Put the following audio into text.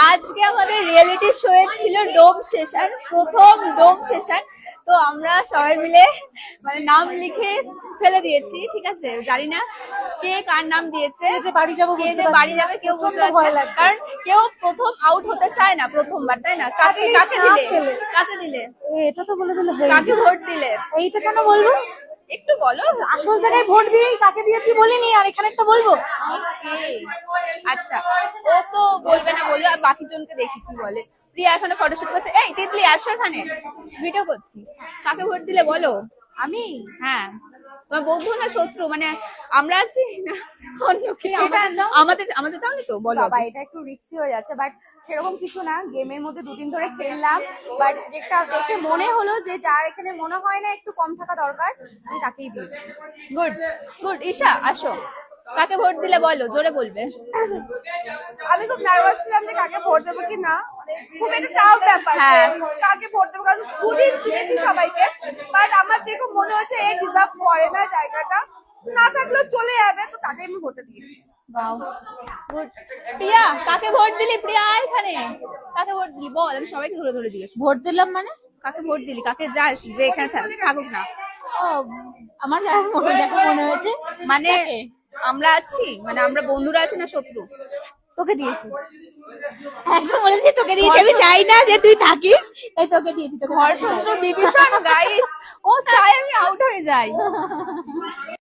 আজকে আমাদের reality show এর ছিল ডোম সেশন, প্রথম ডোম সেশন। তো আমরা সবাই মিলে মানে নাম লিখে ফেলে দিয়েছি, ঠিক আছে? জানি না কে কার নাম দিয়েছে, কে যে বাড়ি যাবো কে বুঝতে যে বাড়ি পারছি না। যাবে কেউ বুঝতে প্রচন্ড ভয় পারছে না। লাগছে। কারণ কেউ প্রথম আউট হতে চায় না প্রথমবার, তাই না? কাকে At কাকে least না দিলে খেলে। কাকে দিলে এটা তো বলে দিলে হয়ে কাকে যায়। ভোট দিলে এইটা কেন বলবো? একটু বলো। আসল জায়গায় ভোট দিয়েই কাকে দিয়েছি বলিনি, আর এখানে একটা বলবো। এই, আচ্ছা, ও তো বলবে না, বলবে। আর বাকি জনকে দেখি কি বলে। প্রিয়া এখানে ফটোশুট করছে। এই তিতলি আসো এখানে, ভিডিও করছি। কাকে ভোট দিলে বলো। আমি হ্যাঁ, তোমার বন্ধু না শত্রু, মানে আমরা আছি না অন্য কিছু? আমাদের দাও। আমাদের আমাদের তাহলে তো বলো। বাবা এটা একটু রিস্কি হয়ে যাচ্ছে, বাট সেরকম কিছু না। গেমের মধ্যে দুদিন ধরে খেললাম, বাট যেটা দেখে মনে হলো যে যার এখানে মনে হয় না একটু কম থাকা দরকার, আমি তাকেই দিয়েছি। Good good. ঈশা আসো, কাকে ভোট দিলে বলো, জোরে বলবে। আমি খুব নার্ভাস ছিলাম যে কাকে ভোট দেবো কি না, খুব একটা টাফ ব্যাপার। হ্যাঁ। কাকে ভোট দেবো, কারণ দুদিন চিনেছি সবাইকে, বাট আমার যেরকম মনে হচ্ছে এ ডিজার্ভ করে না জায়গাটা, না থাকলেও চলে যাবে, তো তাকে আমি ভোটে দিয়েছি। বাও, গুড। প্রিয়া কাকে ভোট দিলি? প্রিয়া আয় এখানে, কাকে ভোট দিলি বল, আমি সবাইকে ধরে ধরে জিজ্ঞেস। ভোট দিলাম মানে? কাকে ভোট দিলি, কাকে যাস যে এখানে থাকুক না? ও, আমার যাকে মনে হয়েছে মানে আমরা আছি, মানে আমরা বন্ধুরা আছি না শত্রু? তোকে দিয়েছি। একদম বলেছি তোকে দিয়েছি, আমি চাই না যে তুই থাকিস, তাই তোকে দিয়েছি। তোকে ঘর শত্রু বিভীষণ গাইস, ও চাই আমি আউট হয়ে যাই।